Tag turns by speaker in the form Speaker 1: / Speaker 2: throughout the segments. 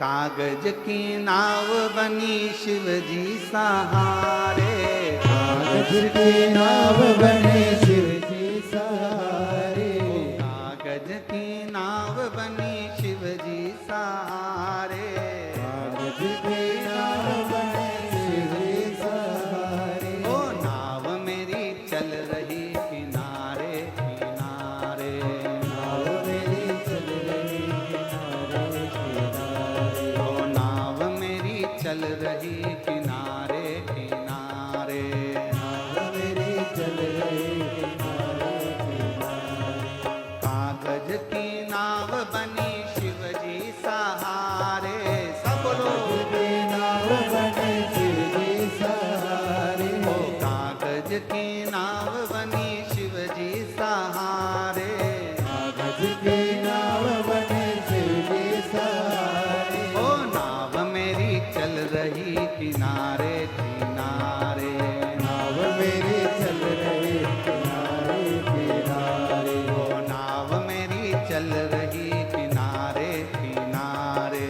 Speaker 1: कागज की नाव बनी शिव जी सहारे,
Speaker 2: कागज की नाव बने शिव जी सहारे,
Speaker 1: कागज की नाव बनी शिव जी सहारे,
Speaker 2: कागज की नाव बने शिव जी सहारे।
Speaker 1: ओ नाव मेरी चल रही किनारे किनारे,
Speaker 2: नाव मेरी चल रही किनारे किनारे,
Speaker 1: ओ नाव मेरी चल रही किनारे किनारे,
Speaker 2: नाव मेरी चल रही किनारे किनारे।
Speaker 1: कागज की नाव बनी शिव जी सहारे, सब लोग
Speaker 2: की नाव बने शिव जी सहारे,
Speaker 1: ओ कागज की नाव बनी शिव जी सहारे,
Speaker 2: कागज की नाव बने शिव जी सहारे।
Speaker 1: ओ नाव मेरी चल रही किनारे किनारे,
Speaker 2: नाव मेरी चल रही किनारे किनारे,
Speaker 1: ओ नाव मेरी चल रही किनारे किनारे,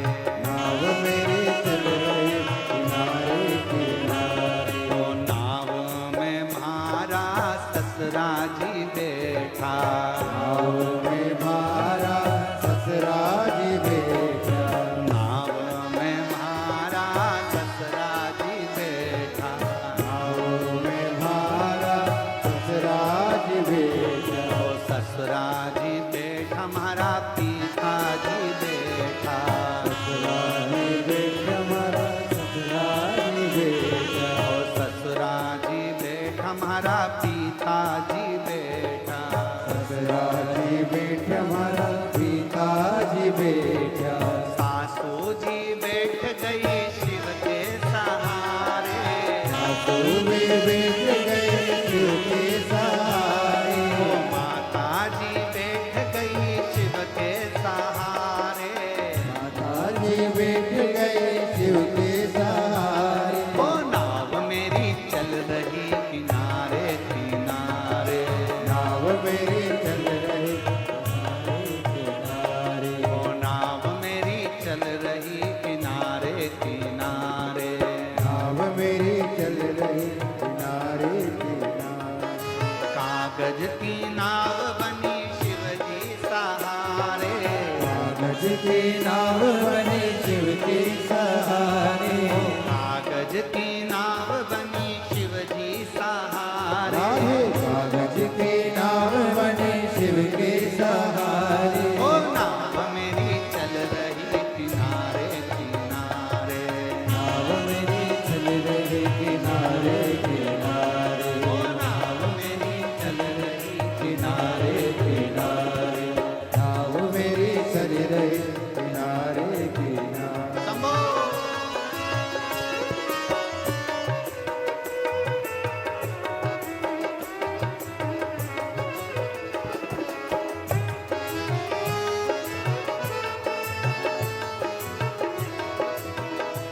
Speaker 2: नाव मेरी चल रही किनारे किनारे।
Speaker 1: ओ नाव में म्हारा ससुरा जी बैठा,
Speaker 2: नाव में मारा ससुरा जी बैठा,
Speaker 1: नाव में म्हारा ससुरा जी बैठा,
Speaker 2: नाव में मारा ससुरा जी बैठा,
Speaker 1: ओ ससुरा जी बैठा हमारा पिता जी बैठा,
Speaker 2: ससुरा जी बैठा मारा ससुरा जी बैठा,
Speaker 1: ओ ससुरा जी बैठा हमारा पिता जी बैठा,
Speaker 2: ससुरा जी बैठा मारा पिताजी बैठा,
Speaker 1: सासू जी बैठ गई शिव के सहारे,
Speaker 2: सासू में बैठ गए शिव के सहारे,
Speaker 1: ओ माता जी बैठ गई शिव के सहारे,
Speaker 2: माताजी बैठ गए शिव के सहारे।
Speaker 1: ओ नाव मेरी चल रही किनारे किनारे,
Speaker 2: नाव मेरी चल रही किनारे,
Speaker 1: ओ नाव मेरी चल रही किनारे किनारे,
Speaker 2: नाव मेरी चल रही किनारे किनारे।
Speaker 1: कागज की नाव बनी शिव जी सहारे,
Speaker 2: कागज की नाव बने शिव के सहारे,
Speaker 1: कागज की नाव बनी शिव जी सहारे,
Speaker 2: राधे कागज की नाव बने शिव के सहारे।
Speaker 1: ओ नाव मेरी चल रही किनारे किनारे,
Speaker 2: नाव मेरी चल रही किनारे किनारे,
Speaker 1: ओ नाव मेरी चल रही
Speaker 2: किनारे किनारे, नाव मेरी चल रही किनारे किनारे।
Speaker 1: शंभो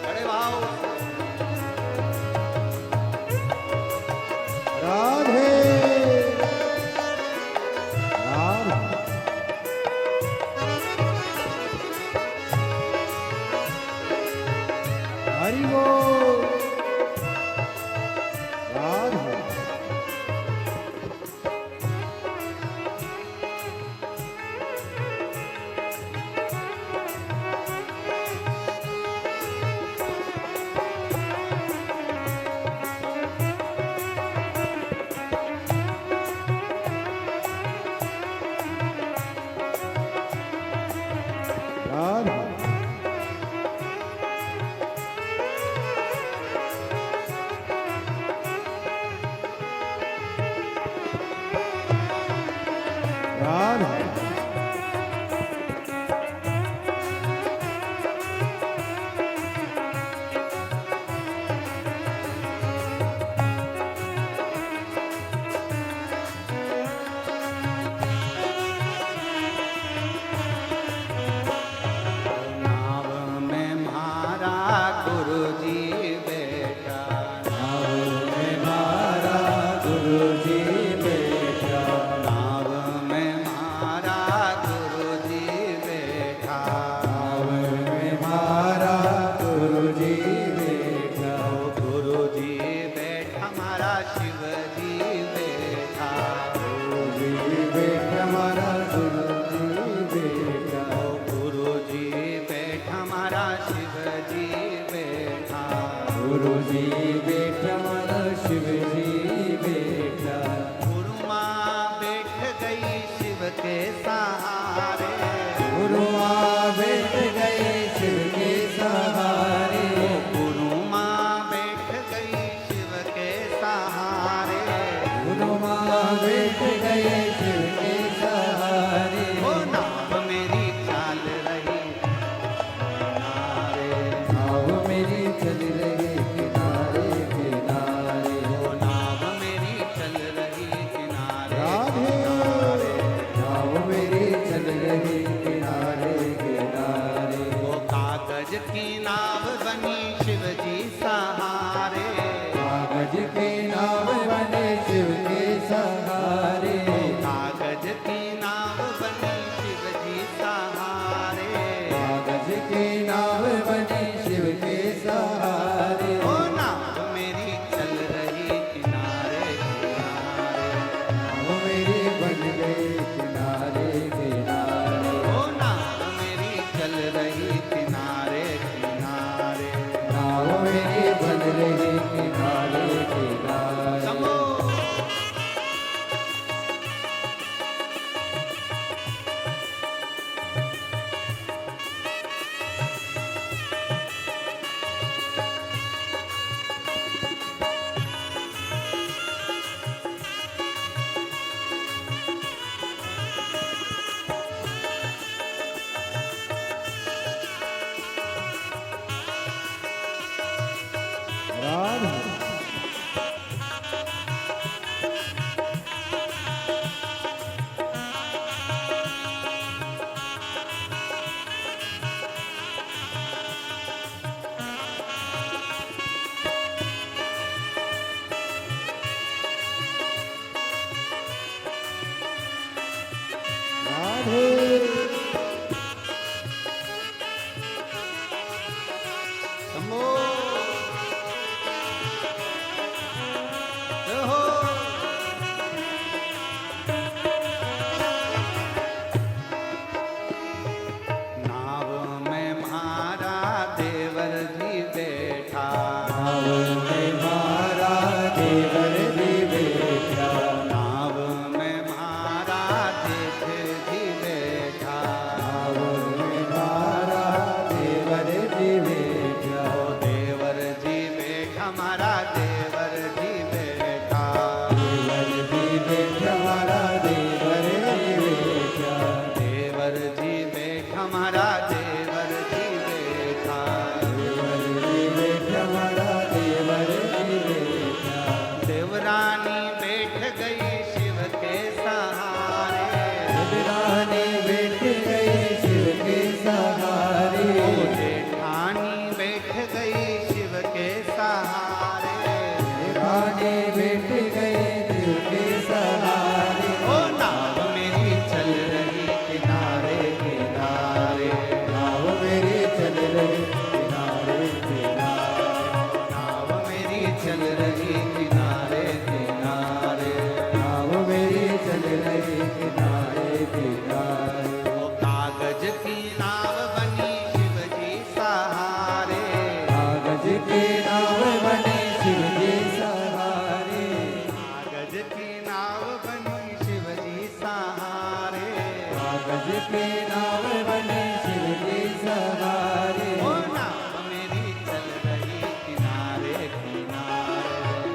Speaker 1: बड़े भाव
Speaker 2: राधे राधे हरि बोल राधे राधे गुरुजी बैठा मारा शिवजी बैठा।
Speaker 1: गुरु माँ बैठ गई शिव के सहारे,
Speaker 2: गुरु माँ बैठ गए शिव के सहारे।
Speaker 1: गुरु माँ बैठ गई शिव के सहारे,
Speaker 2: गुरु माँ बैठ गए शिव के सहारे।
Speaker 1: ओ नाव मेरी चाल रही किनारे,
Speaker 2: नाव मेरी चल रही किनारे किनारे।
Speaker 1: ओ नाव मेरी चल रही किनारे
Speaker 2: राधे।
Speaker 1: किनारे।
Speaker 2: नाव मेरी चल रही किनारे किनारे।
Speaker 1: वो कागज की नाव बनी शिवजी सहारे,
Speaker 2: कागज की नाव बने शिव के सहारे।
Speaker 1: कागज की नाव बनी शिवजी सहारे,
Speaker 2: कागज की नाव बने शिव के सहारे।
Speaker 1: ओ नाव मेरी चल रही किनारे किनारे,
Speaker 2: नाव मेरी बन गई किनारे किनारे।
Speaker 1: ओ नाव मेरी चल रही किनारे किनारे।
Speaker 2: नाव मेरी बन रही किनारे किनारे।
Speaker 1: समो
Speaker 2: राधे। राधे।
Speaker 1: समो जय हो। नाव में मारा देवर जी बैठा,
Speaker 2: नाव में मारा देवर जी बैठा।
Speaker 1: नाव में मारा जेठ जी बैठा,
Speaker 2: नाव में मारा देवर जी बैठा।
Speaker 1: ओ देवर जी बैठा मारा देवर जी बैठा,
Speaker 2: देवर जी बैठा मारा देवर जी बैठा।
Speaker 1: देवर जी बैठा मारा देवर जी बैठा,
Speaker 2: देवर जी बैठा मारा देवर जी बैठा।
Speaker 1: देवरानी बैठ गई शिव के सहारे,
Speaker 2: देवरानी बैठ गए शिव के सहारे।
Speaker 1: ओ जेठानी बैठ गई शिव के सहारे,
Speaker 2: देवरानी बैठ गए शिव के सहारे।
Speaker 1: ओ नाव मेरी चल रही किनारे किनारे,
Speaker 2: नाव मेरी चल रही किनारे किनारे।
Speaker 1: नाव मेरी चल रही किनारे किनारे।
Speaker 2: नाव मेरी चल रही किनारे किनारे।
Speaker 1: ओ कागज की नाव बनी शिवजी सहारे,
Speaker 2: कागज की नाव बने शिव के सहारे।
Speaker 1: कागज की नाव बनी शिवजी सहारे,
Speaker 2: कागज की नाव बने शिव के सहारे।
Speaker 1: ओ नाव मेरी चल रही किनारे किनारे,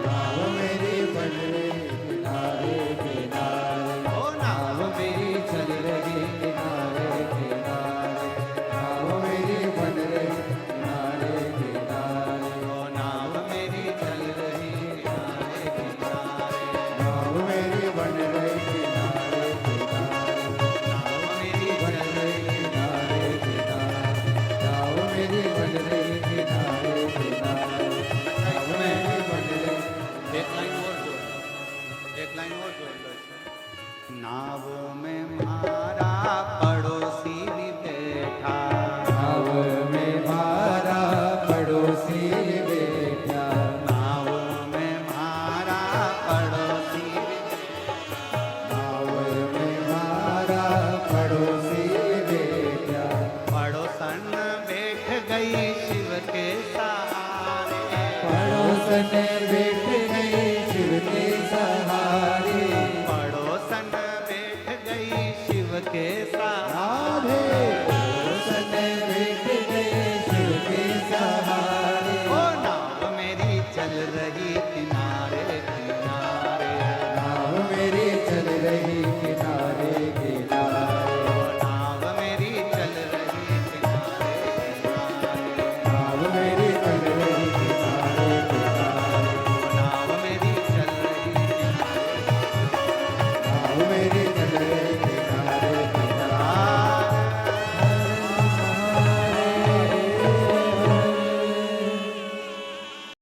Speaker 2: नाव मेरी बन रही किनारे किनारे।
Speaker 1: ओ नाव मेरी
Speaker 2: चल रही किनारे किनारे। नाव मेरी बन रही किनारे किनारे।
Speaker 1: ओ नाव मेरी चल रही किनारे किनारे,
Speaker 2: नाव मेरी बन रही किनारे किनारे।
Speaker 1: नाव मेरी
Speaker 2: बन
Speaker 1: चल
Speaker 2: रही किनारे किनारे। नाव मेरी बन रही किनारे किनारे। नाव मेरी बन रही।
Speaker 1: एक लाइन और जोड़ लो, एक लाइन और जोड़ लो इसमें। नाव में मारा पड़ोसी भी बैठा,
Speaker 2: नाव में मारा पड़ोसी बैठा।
Speaker 1: नाव में मारा पड़ोसी भी बैठा,
Speaker 2: नाव में मारा पड़ोसी बैठा।
Speaker 1: पड़ोसन बैठ गई शिव के सहारे,
Speaker 2: पड़ोसन बैठ गई शिव के सहारे
Speaker 1: पड़ोसन बैठ गई शिव के सहारे
Speaker 2: राधे पड़ोसन बैठ